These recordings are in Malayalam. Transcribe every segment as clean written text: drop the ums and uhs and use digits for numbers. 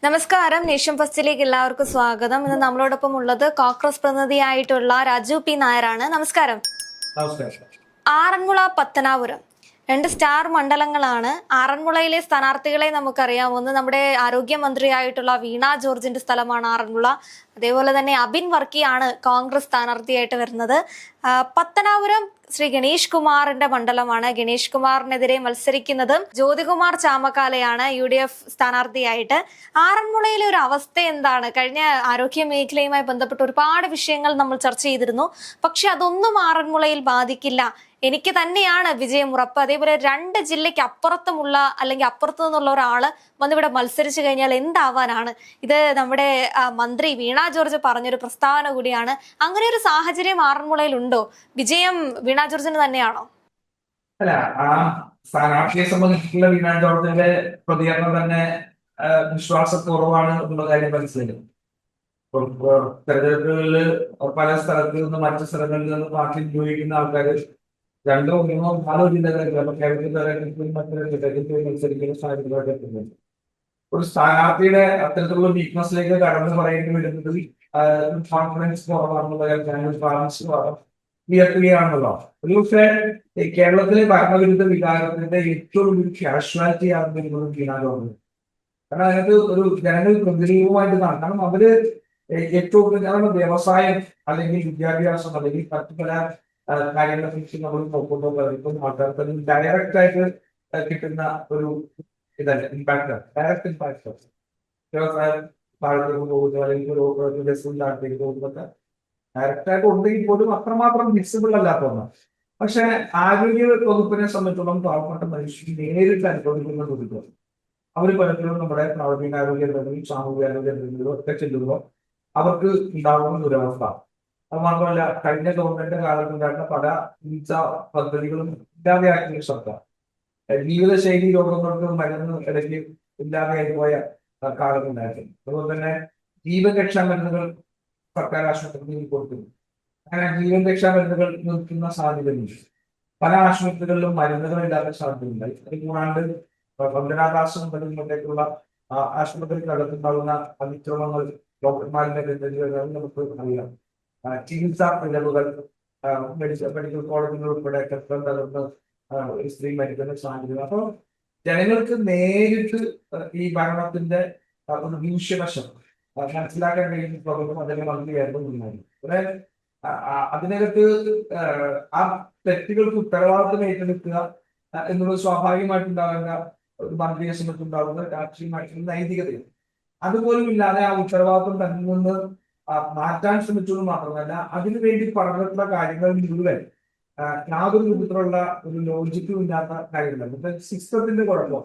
നമസ്കാരം. നേഷൻ ഫസ്റ്റിലേക്ക് എല്ലാവർക്കും സ്വാഗതം. ഇന്ന് നമ്മളോടൊപ്പം ഉള്ളത് കോൺഗ്രസ് പ്രതിനിധിയായിട്ടുള്ള രാജു പി നായരാണ്. നമസ്കാരം. ആറന്മുള, പത്തനാപുരം രണ്ട് സ്റ്റാർ മണ്ഡലങ്ങളാണ്. ആറന്മുളയിലെ സ്ഥാനാർത്ഥികളെ നമുക്കറിയാം. ഒന്ന് നമ്മുടെ ആരോഗ്യമന്ത്രിയായിട്ടുള്ള വീണ ജോർജിന്റെ സ്ഥലമാണ് ആറന്മുള. അതേപോലെ തന്നെ അബിൻ വർക്കിയാണ് കോൺഗ്രസ് സ്ഥാനാർത്ഥിയായിട്ട് വരുന്നത്. പത്തനാപുരം ശ്രീ ഗണേഷ് കുമാറിന്റെ മണ്ഡലമാണ്. ഗണേഷ് കുമാറിനെതിരെ മത്സരിക്കുന്നത് ജ്യോതികുമാർ ചാമക്കാലയാണ് UDF സ്ഥാനാർത്ഥിയായിട്ട്. ആറന്മുളയിലെ ഒരു അവസ്ഥ എന്താണ്? കഴിഞ്ഞ ആരോഗ്യ മേഖലയുമായി ബന്ധപ്പെട്ട് ഒരുപാട് വിഷയങ്ങൾ നമ്മൾ ചർച്ച ചെയ്തിരുന്നു. പക്ഷെ അതൊന്നും ആറന്മുളയിൽ ബാധിക്കില്ല, എനിക്ക് തന്നെയാണ് വിജയം ഉറപ്പ്. അതേപോലെ രണ്ട് ജില്ലയ്ക്ക് അപ്പുറത്തുമുള്ള അല്ലെങ്കിൽ അപ്പുറത്തു നിന്നുള്ള ഒരാള് വന്നിവിടെ മത്സരിച്ചു കഴിഞ്ഞാൽ എന്താവാനാണ്? ഇത് നമ്മുടെ മന്ത്രി വീണ ജോർജ് പറഞ്ഞൊരു പ്രസ്താവന കൂടിയാണ്. അങ്ങനെ ഒരു സാഹചര്യം ആറന്മുളയിൽ ഉണ്ടോ? വിജയം വീണ ജോർജിന് തന്നെയാണോ? അല്ല, ആ സ്ഥാനാർത്ഥിയെ സംബന്ധിച്ചിട്ടുള്ള വീണ ജോർജിന്റെ പ്രതികരണം തന്നെ വിശ്വാസപൂർവ്വമാണ് എന്നുള്ള കാര്യം മനസ്സിലാക്കും. തെരഞ്ഞെടുപ്പുകളിൽ പല സ്ഥലത്തു നിന്ന് മറ്റു സ്ഥലങ്ങളിൽ നിന്ന് പാർട്ടി ഉപയോഗിക്കുന്ന ആൾക്കാർ രണ്ടോ മൂന്നോ നാലോ ജില്ലകളിൽ കേരളത്തിൽ മറ്റൊരു ജില്ലകളിൽ മത്സരിക്കുന്ന സാഹചര്യമായിട്ട് എത്തുന്നുണ്ട്. ഒരു സ്ഥാനാർത്ഥിയുടെ അത്തരത്തിലുള്ള വീക്ക്നെസ്സിലേക്ക് കടന്നു പറയേണ്ടി വരുന്നത് കോൺഫിഡൻസ് കുറവാണെന്നുള്ള കാര്യമാണ്, ഉയർത്തുകയാണല്ലോ. ഒരുപക്ഷെ കേരളത്തിലെ ഭരണവിരുദ്ധ വികാരത്തിന്റെ ഏറ്റവും വലിയ കാഷ്വാലിറ്റി ആകുന്നത് വീണ ജോർജ്. കാരണം അതിനകത്ത് ഒരു ജനങ്ങൾ പ്രതിനിധിയുമായിട്ട് കാരണം അവര് ഏറ്റവും വ്യവസായം അല്ലെങ്കിൽ വിദ്യാഭ്യാസം അല്ലെങ്കിൽ മറ്റു പല കാര്യങ്ങളെ കുറിച്ച് നമ്മൾ നോക്കുമ്പോൾ ഇപ്പം ആൾക്കാർക്ക് ഡയറക്റ്റ് ആയിട്ട് കിട്ടുന്ന ഒരു ഇതല്ല ഇമ്പാക്ട്, ഡയറക്റ്റ് ഇമ്പാക്ട്. വ്യവസായം താഴത്തേക്ക് പോകുന്നു അല്ലെങ്കിൽ ഒരു ബസ് താഴത്തേക്ക് പോകുന്നതൊക്കെ ഡയറക്റ്റായിട്ട് ഉണ്ടെങ്കിൽ പോലും അത്രമാത്രം വിസിബിൾ അല്ലാത്ത ഒന്നാണ്. പക്ഷെ ആരോഗ്യ വകുപ്പിനെ സംബന്ധിച്ചിടത്തോളം പാവപ്പെട്ട മനുഷ്യർ നേരിട്ട് അനുഭവിക്കുന്ന ദുരിതം അവർ പലപ്പോഴും നമ്മുടെ പ്രാഥമികാരോഗ്യ കേന്ദ്രങ്ങളിലും സാമൂഹികാരോഗ്യ കേന്ദ്രങ്ങളിലും ഒക്കെ ചെല്ലുമ്പോൾ അവർക്ക് ഉണ്ടാകുന്ന ദുരവസ്ഥ. അത് മാത്രമല്ല, കഴിഞ്ഞ ഗവൺമെന്റ് കാലത്തുണ്ടായിരുന്ന പല ചികിത്സാ പദ്ധതികളും ഇല്ലാതെയാക്കിയ സർക്കാർ. ജീവിതശൈലി രോഗങ്ങൾക്ക് മരുന്ന് ഇടയ്ക്ക് ഇല്ലാതെയായി പോയ കാലത്തുണ്ടായിരുന്നു. അതുപോലെ തന്നെ ജീവൻ രക്ഷാ മരുന്നുകൾ സർക്കാർ ആശുപത്രികളിൽ കൊടുക്കുന്നു. അങ്ങനെ ജീവൻ രക്ഷാ മരുന്നുകൾ നിർത്തുന്ന സാധ്യതയുണ്ട്. പല ആശുപത്രികളിലും മരുന്നുകളില്ലാത്ത സാധ്യതയുണ്ടായി. അത് കൂടാണ്ട് ബന്ധനാദാസം മുതലേക്കുള്ള ആശുപത്രിക്കകത്തുണ്ടാകുന്ന അതിക്രമങ്ങൾ ഡോക്ടർമാരുടെ നമുക്ക് അറിയാം. ചികിത്സാ പിഴവുകൾ, മെഡിക്കൽ കോളേജുകൾ ഉൾപ്പെടെ കെട്ടിടം തകർന്ന് സ്ത്രീ മരിക്കുന്ന സാധ്യത. അപ്പോൾ ജനങ്ങൾക്ക് നേരിട്ട് ഈ ഭരണത്തിന്റെ ഒരു ദൂഷ്യവശം മനസ്സിലാക്കാൻ കഴിയുന്ന പ്രവർത്തനം അതിനെ മന്ത്രിയായിരുന്നു ഉണ്ടായിരുന്നു. ഇവിടെ അതിനകത്ത് ആ തെറ്റുകൾക്ക് ഉത്തരവാദിത്വം ഏറ്റെടുക്കുക എന്നുള്ളത് സ്വാഭാവികമായിട്ടുണ്ടാകുന്ന ഒരു മന്ത്രിയെ സംബന്ധിച്ചുണ്ടാകുന്ന രാഷ്ട്രീയമായിട്ടുള്ള നൈതികതയാണ്. അതുപോലും ഇല്ലാതെ ആ ഉത്തരവാദിത്വം തന്നിൽ നിന്ന് മാറ്റാൻ ശ്രമിച്ചത് മാത്രമല്ല, അതിനുവേണ്ടി പറഞ്ഞിട്ടുള്ള കാര്യങ്ങൾ മുഴുവൻ യാതൊരു വിധത്തിലുള്ള ഒരു ലോജിക്കും ഇല്ലാത്ത കാര്യങ്ങളാണ്. സിസ്റ്റത്തിന്റെ കുഴപ്പം.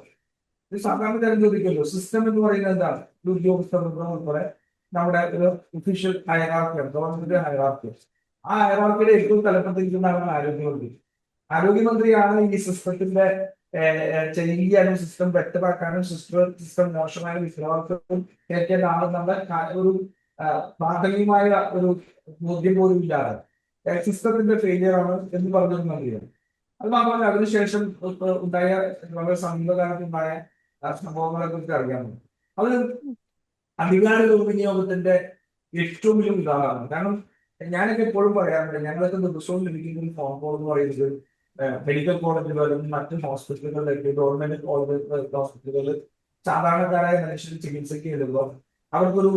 ഇത് സാധാരണ കാര്യം ചോദിക്കുമല്ലോ, സിസ്റ്റം എന്ന് പറയുന്നത് എന്താണ്? ഒരു ഉദ്യോഗസ്ഥ ഉൾപ്പെടെ നമ്മുടെ ഒരു ഒഫീഷ്യൽ ഹയറാർക്കിയാണ്, ഗവൺമെന്റ് ഹയറാർക്കി. ആ ഹയറാർക്കിയുടെ ഏറ്റവും തലപ്പത്തിരിക്കുന്നതാണ് ആരോഗ്യമന്ത്രി. ആരോഗ്യമന്ത്രിയാണ് ഈ സിസ്റ്റത്തിന്റെ ചെയ്യാനും സിസ്റ്റം വ്യക്തമാക്കാനും സിസ്റ്റം മോശമായ വിശ്വാസവും കേൾക്കേണ്ട ആളെന്നുള്ള ഒരു പ്രാഥമികമായ ഒരു ബോധ്യം പോലും ഇല്ലാതെ സിസ്റ്റത്തിന്റെ ഫെയിലിയർ ആണ് എന്ന് പറഞ്ഞത് മന്ത്രിയാണ്. അത് മാത്രമല്ല, അതിനുശേഷം ഉണ്ടായ വളരെ സമീപകാലത്തുണ്ടായ സംഭവങ്ങളെ കുറിച്ച് അറിയാമോ? അത് അധികാര ദുർവിനിയോഗത്തിന്റെ ഏറ്റവും വലിയ ഉദാഹരണം. കാരണം ഞാനൊക്കെ എപ്പോഴും പറയാറുണ്ട്, ഞങ്ങൾക്ക് ദിവസവും ലഭിക്കുന്ന ഒരു ഫോൺ കോൾ എന്ന് പറയുന്നത് മെഡിക്കൽ കോളേജുകളിലും മറ്റ് ഹോസ്പിറ്റലുകളിലേക്ക്, ഗവൺമെന്റ് കോളേജ് ഹോസ്പിറ്റലുകളിൽ സാധാരണക്കാരായ മനുഷ്യർ ചികിത്സയ്ക്ക് ചെല്ലുമ്പോൾ അവർക്കൊരു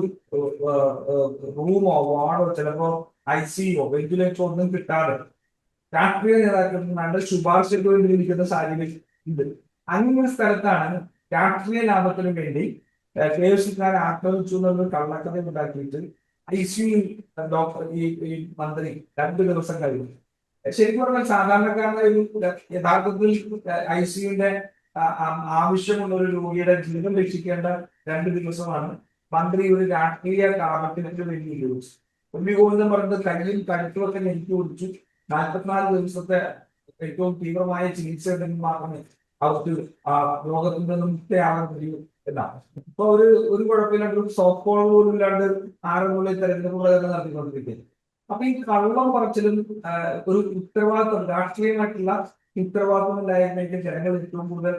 റൂമോ വാർഡോ ചിലപ്പോ ICU വെന്റിലേറ്ററോ ഒന്നും കിട്ടാതെ രാഷ്ട്രീയ നേതാക്കളിൽ നല്ല ശുപാർശയ്ക്ക് വേണ്ടി ഇരിക്കുന്ന സാഹചര്യം ഉണ്ട്. അങ്ങനെ സ്ഥലത്താണ് രാഷ്ട്രീയ ലാഭത്തിനു വേണ്ടി KSക്കാർ ആക്രമിച്ചു എന്നുള്ള കള്ളക്കഥ ഉണ്ടാക്കിയിട്ട് ICU ഡോക്ടർ ഈ മന്ത്രി 2 ദിവസം കഴിഞ്ഞു. ശരിക്കും പറഞ്ഞാൽ സാധാരണക്കാരുടെ ഒരു യഥാർത്ഥത്തിൽ ICUന്റെ ആവശ്യമുള്ള ഒരു രോഗിയുടെ ജീവൻ രക്ഷിക്കേണ്ട 2 ദിവസമാണ് മന്ത്രി ഒരു രാഷ്ട്രീയ കാരണത്തിനൊക്കെ വേണ്ടി ഉപയോഗിച്ചു. ഉമ്മിഗോവിന്ദൻ പറഞ്ഞത് കയ്യിൽ കഴുത്തുമൊക്കെ നെരുക്കി ഒടിച്ചു 44 ദിവസത്തെ ഏറ്റവും തീവ്രമായ ചികിത്സ ഉണ്ടെങ്കിൽ മാത്രമേ അവർക്ക് രോഗത്തിൽ നിന്നും മുക്തയാകാൻ കഴിയൂ എന്നാണ്. ഇപ്പൊ ഒരു കുഴപ്പമില്ലാണ്ട് ഒരു സോഫ്റ്റ് കോൾ പോലും ഇല്ലാണ്ട് ആറന്മുളയിൽ തെരഞ്ഞെടുപ്പുകളൊക്കെ നടത്തിക്കൊണ്ടിരിക്കുന്നത്. അപ്പൊ ഈ കള്ളം പറച്ചിലും ഒരു ഉത്തരവാദിത്വം, രാഷ്ട്രീയമായിട്ടുള്ള ഉത്തരവാദിത്വം ഉണ്ടായിരുന്നെങ്കിൽ ജനങ്ങൾ ഏറ്റവും കൂടുതൽ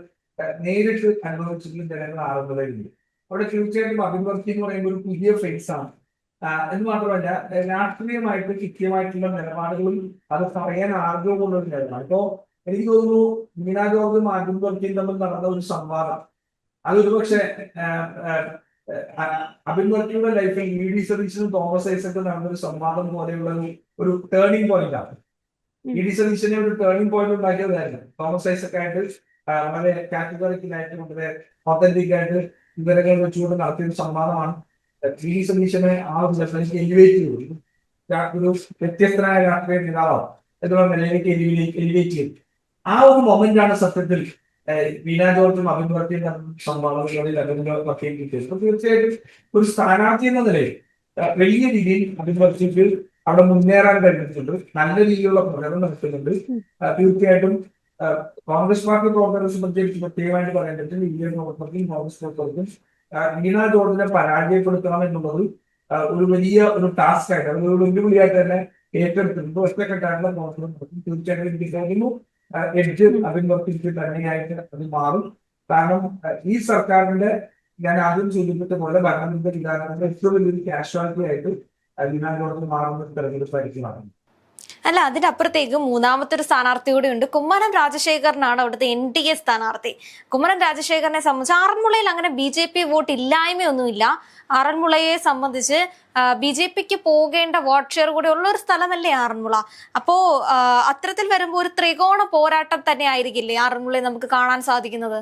നേരിട്ട് അനുഭവിച്ചിട്ടുള്ള ജനങ്ങൾ ആറന്മുളയിലുണ്ട്. അവിടെ തീർച്ചയായിട്ടും അഭിവൃദ്ധി എന്ന് പറയുമ്പോൾ ഒരു പുതിയ ഫേസ് ആണ്. എന്ന് മാത്രമല്ല രാഷ്ട്രീയമായിട്ട് കൃത്യമായിട്ടുള്ള നിലപാടുകളും അത് പറയാൻ ആഗ്രഹമുള്ള ഒരു നിലപാട്. ഇപ്പോ എനിക്ക് തോന്നുന്നു മീനാ ജോർജും അഭിവൃദ്ധിയും തമ്മിൽ നടന്ന ഒരു സംവാദം അത് ഒരുപക്ഷെ അഭിവൃദ്ധിയുടെ ലൈഫിൽ ഇ.ഡി. സതീശനും തോമസ് ഐസക്കും നടന്ന ഒരു സംവാദം പോലെയുള്ള ഒരു ടേണിംഗ് പോയിന്റ് ആണ്. ഇ.ഡി. സതീശനെ ഒരു ടേണിംഗ് പോയിന്റ് ഉണ്ടാക്കിയതായിരുന്നു. തോമസ് ഐസക്കായിട്ട് വളരെ കാറ്റഗറിക്കലായിട്ട് വളരെ ഒത്തന്റിക് ആയിട്ട് വിവരങ്ങൾ വെച്ചുകൊണ്ട് നടത്തിയ ഒരു സംവാദമാണ് ഇ.ഡി. സതീശനെ ആ ഒരു ലെവലിലേക്ക് എലിവേറ്റ് ചെയ്തു. ഒരു വ്യത്യസ്തനായ രാഷ്ട്രീയ നേതാവാണ് എന്നുള്ള നിലയിലേക്ക് എലിവേറ്റ് ചെയ്തു. ആ ഒരു മൊമെന്റ് ആണ് സത്യത്തിൽ വീണ ജോർജും അഭിവൃദ്ധിയും സംവാദങ്ങളിൽ അഭിവൃദ്ധിയും കിട്ടിയത്. തീർച്ചയായിട്ടും ഒരു സ്ഥാനാർത്ഥി എന്ന നിലയിൽ വലിയ രീതിയിൽ അഭിവൃദ്ധിക്ക് അവിടെ മുന്നേറാൻ കഴിഞ്ഞിട്ടുണ്ട്. നല്ല രീതിയിലുള്ള പ്രകടനം നടത്തുന്നുണ്ട്. തീർച്ചയായിട്ടും കോൺഗ്രസ് പാർട്ടി പ്രവർത്തകരെ സംബന്ധിച്ച് പ്രത്യേകമായിട്ട് പറയേണ്ടത് ഇന്ത്യൻ പ്രവർത്തകർക്കും കോൺഗ്രസ് പ്രവർത്തകർക്കും വീണ ജോർജിനെ പരാജയപ്പെടുത്തണം എന്നുള്ളത് ഒരു വലിയ ഒരു ടാസ്ക് ആയിട്ട് ഒരു വെല്ലുവിളിയായിട്ട് തന്നെ ഏറ്റെടുത്തിട്ടുണ്ട്. ഒറ്റക്കെട്ടായിട്ടുള്ള പ്രവർത്തനം നടത്തും. തീർച്ചയായിട്ടും എനിക്ക് തോന്നുന്നു എഡ്ജ് അഭിവർത്തിച്ച് തന്നെയായിട്ട് അത് മാറും. കാരണം ഈ സർക്കാരിന്റെ ഞാൻ ആദ്യം സൂചിപ്പിച്ച പോലെ ഭരണത്തിന്റെ വിധാനത്തിന്റെ ഏറ്റവും വലിയൊരു കാഷ്വാലിറ്റി ആയിട്ട് വീണ ജോർജ് മാറുന്ന തെരഞ്ഞെടുപ്പായിരിക്കും നടന്നത്. അല്ല, അതിനപ്പുറത്തേക്ക് മൂന്നാമത്തെ ഒരു സ്ഥാനാർത്ഥി കൂടി ഉണ്ട്. കുമ്മനം രാജശേഖരനാണ് അവിടുത്തെ NDA സ്ഥാനാർത്ഥി. കുമ്മനം രാജശേഖരനെ സംബന്ധിച്ച് ആറന്മുളയിൽ അങ്ങനെ BJP വോട്ട് ഇല്ലായ്മയൊന്നുമില്ല. ആറന്മുളയെ സംബന്ധിച്ച് BJPക്ക് പോകേണ്ട വോട്ട് ഷെയർ കൂടി ഉള്ള ഒരു സ്ഥലമല്ലേ ആറന്മുള. അപ്പോ അത്തരത്തിൽ വരുമ്പോൾ ഒരു ത്രികോണ പോരാട്ടം തന്നെ ആയിരിക്കില്ലേ ആറന്മുളയെ നമുക്ക് കാണാൻ സാധിക്കുന്നത്?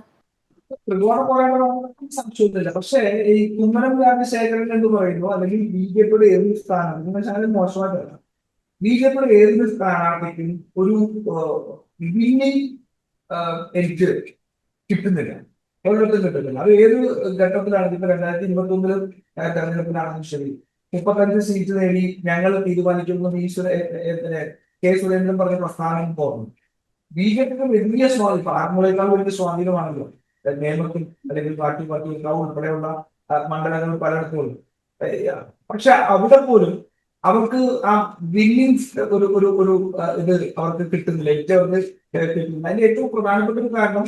ത്രികോണ പോരാട്ടം സംശയമൊന്നുമില്ല. പക്ഷേ ഈ കുമ്മനം രാജശേഖരൻ എന്ന് പറയുമ്പോൾ അല്ലെങ്കിൽ BJPയുടെ ഏതൊരു സ്ഥാനം മോശമായിട്ടല്ല. BJPയുടെ ഏതൊരു സ്ഥാനാർത്ഥിക്കും ഒരു വിന്നിംഗ് എഡ്ജ് കിട്ടുന്നില്ല, ഒരിടത്തും കിട്ടുന്നില്ല. അത് ഏത് ഘട്ടത്തിലാണ് ഇപ്പൊ 2021 തെരഞ്ഞെടുപ്പിലാണെങ്കിലും ശരി 35 സീറ്റ് നേടി ഞങ്ങൾ തീരുമാനിക്കുന്നു കെ സുരേന്ദ്രൻ പറഞ്ഞ പ്രസ്ഥാനം പോകുന്നു. BJPക്ക് വലിയ സ്വാധീനം, ആറന്മുളയേക്കാൾ വലിയ സ്വാധീനമാണല്ലോ നിയമത്തിൽ അല്ലെങ്കിൽ പാർട്ടിക്കാവ് ഉൾപ്പെടെയുള്ള മണ്ഡലങ്ങൾ പലയിടത്തും. പക്ഷെ അവിടെ പോലും അവർക്ക് ആ വിന്നിംഗ് ഒരു ഇത് അവർക്ക് കിട്ടുന്നില്ല, അവർക്ക് കിട്ടുന്നില്ല. അതിന്റെ ഏറ്റവും പ്രധാനപ്പെട്ട ഒരു കാരണം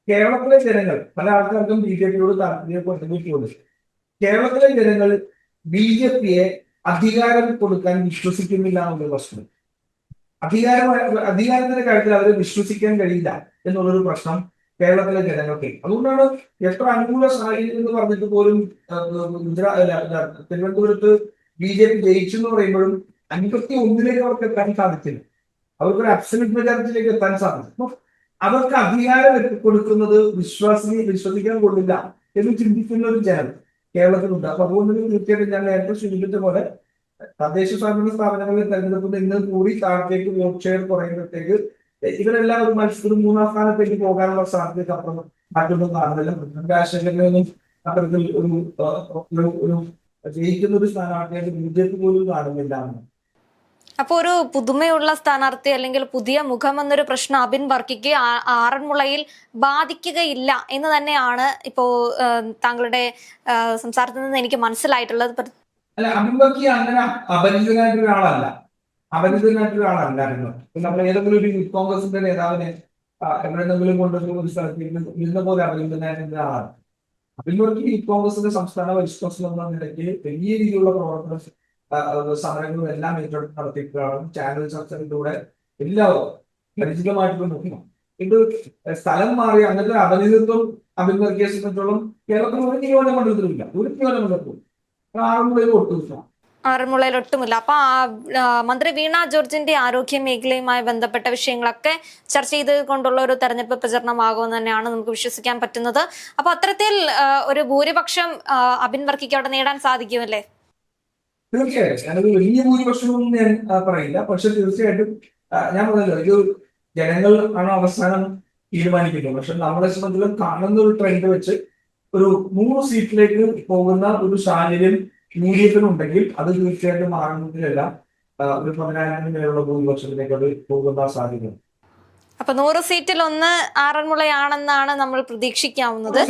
കേരളത്തിലെ ജനങ്ങൾ, പല ആൾക്കാർക്കും BJPയോട് താല്പര്യപ്പെടുന്നു. കേരളത്തിലെ ജനങ്ങൾ BJPയെ അധികാരം കൊടുക്കാൻ വിശ്വസിക്കുന്നില്ല എന്നുള്ള പ്രശ്നം. അധികാരത്തിന്റെ കാര്യത്തിൽ അവരെ വിശ്വസിക്കാൻ കഴിയില്ല എന്നുള്ളൊരു പ്രശ്നം കേരളത്തിലെ ജനങ്ങൾക്ക്. അതുകൊണ്ടാണ് എത്ര അനുകൂല സാഹചര്യം എന്ന് പറഞ്ഞിട്ട് പോലും തിരുവനന്തപുരത്ത് BJP ജയിച്ചു എന്ന് പറയുമ്പോഴും 51 അവർക്ക് എത്താൻ സാധിച്ചില്ല. അവർക്കൊരു അബ്സല്യൂട്ട് മെജോറിറ്റിയിലേക്ക് എത്താൻ സാധിച്ചു. അവർക്ക് അധികാരം കൊടുക്കുന്നത് വിശ്വസിക്കാൻ കൊള്ളില്ല എന്ന് ചിന്തിക്കുന്ന ഒരു ജനം കേരളത്തിലുണ്ട്. അപ്പൊ അതുകൊണ്ട് തീർച്ചയായിട്ടും ഞാൻ നേരത്തെ സൂചിപ്പിച്ച പോലെ തദ്ദേശ സ്വയംഭരണ സ്ഥാപനങ്ങളിൽ തെരഞ്ഞെടുപ്പിൽ ഇന്ന് കൂടി താഴത്തേക്ക് വോട്ട് ഷെയർ കുറയുമ്പോഴത്തേക്ക് ഇവരെല്ലാം ഒരു മത്സരം 3ാം സ്ഥാനത്തേക്ക് പോകാനുള്ള സാധ്യത അപ്പുറം മറ്റൊന്നും കാണുന്നില്ല. രാഷ്ട്രീയത്തിലൊന്നും അത്തരത്തിൽ ഒരു ജയിക്കുന്ന ഒരു സ്ഥാനാർത്ഥിയായിട്ട് BJP പോലും കാണുന്നില്ല. അപ്പൊ ഒരു പുതുമയുള്ള സ്ഥാനാർത്ഥി അല്ലെങ്കിൽ പുതിയ മുഖം എന്നൊരു പ്രശ്നം അബിൻ വർക്കിക്ക് ആറന്മുളയിൽ ബാധിക്കുകയില്ല എന്ന് തന്നെയാണ് ഇപ്പോ താങ്കളുടെ സംസാരത്തിൽ നിന്ന് എനിക്ക് മനസ്സിലായിട്ടുള്ളത്. അല്ല, അബിൻ വർക്കി അങ്ങനെ അപരിചിതനായിട്ടൊരു ആളല്ല. നമ്മൾ ഏതെങ്കിലും ഒരു യൂത്ത് കോൺഗ്രസിന്റെ നേതാവിനെ എവിടെയെങ്കിലും കൊണ്ടുവരുന്ന ഒരു സ്ഥലത്ത് ഇരുന്ന പോലെ അപരിചിതനായിട്ടുള്ള ആളാണ്. അബിൻ വർക്കി യൂത്ത് കോൺഗ്രസിന്റെ സംസ്ഥാന വൈസ് പ്രസിഡന്റ് എന്ന നിലയ്ക്ക് വലിയ രീതിയിലുള്ള പ്രവർത്തന സമരങ്ങളും എല്ലാം ഏറ്റെടുത്ത് നടത്തിയിട്ടുള്ളതാണ്. ചാനൽ ചർച്ചകളിലൂടെ എല്ലാവരും പരിചിതമായിട്ടുള്ള നോക്കണം. ഇത് സ്ഥലം മാറി അങ്ങനത്തെ അപരിചിതത്വം അബിൻ വർക്കിയെ സംബന്ധിച്ചോളം കേരളത്തിൽ ഒരു നിയോജകമണ്ഡലത്തിലുമില്ല, ഒരു നിയോജകമണ്ഡലത്തിലും ആറന്മുളയിൽ ഒട്ടുമില്ല. ആറന്മുളയിൽ ഒട്ടുമില്ല. അപ്പൊ മന്ത്രി വീണ ജോർജിന്റെ ആരോഗ്യ മേഖലയുമായി ബന്ധപ്പെട്ട വിഷയങ്ങളൊക്കെ ചർച്ച ചെയ്തുകൊണ്ടുള്ള ഒരു തെരഞ്ഞെടുപ്പ് പ്രചരണമാകുമെന്ന് തന്നെയാണ് നമുക്ക് വിശ്വസിക്കാൻ പറ്റുന്നത്. അപ്പൊ അത്തരത്തിൽ ഒരു ഭൂരിപക്ഷം അബിൻ വർക്കിക്ക് അവിടെ നേടാൻ സാധിക്കുമല്ലേ? തീർച്ചയായിട്ടും ഞാനൊരു വലിയ ഭൂരിപക്ഷമൊന്നും ഞാൻ പറയില്ല. പക്ഷെ തീർച്ചയായിട്ടും ഞാൻ പറഞ്ഞല്ലോ, ഇത് ജനങ്ങൾ ആണ് അവസാനം തീരുമാനിക്കുന്നത്. പക്ഷെ നമ്മളെ സംബന്ധിച്ചും കാണുന്ന ഒരു ട്രെൻഡ് വെച്ച് ഒരു 3 സീറ്റിലേക്ക് പോകുന്ന ഒരു സാഹചര്യം UDF-നുണ്ടെങ്കിൽ അത് തീർച്ചയായിട്ടും ആറന്മുളയിലെല്ലാം ഒരു 10,000 മേലുള്ള ഭൂരിപക്ഷത്തിലേക്ക് അത് പോകുന്ന സാധ്യത. അപ്പൊ 100 സീറ്റിൽ 1 ആറന്മുളയാണെന്നാണ് നമ്മൾ പ്രതീക്ഷിക്കാവുന്നത്.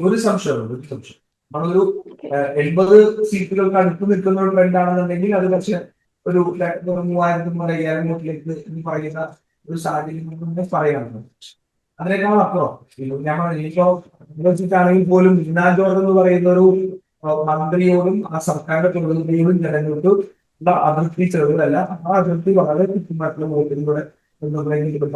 ഒരു സംശയമുണ്ട്. നമ്മളൊരു 80 സീറ്റുകൾക്ക് അടുത്ത് നിൽക്കുന്ന ഒരു ട്രെൻഡാണെന്നുണ്ടെങ്കിൽ അത് പക്ഷെ ഒരു 3000-5000 വോട്ടിലേക്ക് പറയുന്ന ഒരു സാഹചര്യം പറയാനുണ്ട്. അതിനേക്കാൾ അപ്പുറം ഞാൻ ഇനിയിപ്പോ വെച്ചിട്ടാണെങ്കിൽ പോലും ബീനാ ജോർജ് എന്ന് പറയുന്ന ഒരു മന്ത്രിയോടും ആ സർക്കാരിന്റെ പ്രതിനിധിയോടും ജനങ്ങൾക്ക് ഉള്ള അതിർത്തി ചെറുതല്ല. ആ അതിർത്തി വളരെ കൃത്യമായിട്ടുള്ള വോട്ടിലൂടെ നിർണ്ണയിക്കപ്പെട്ട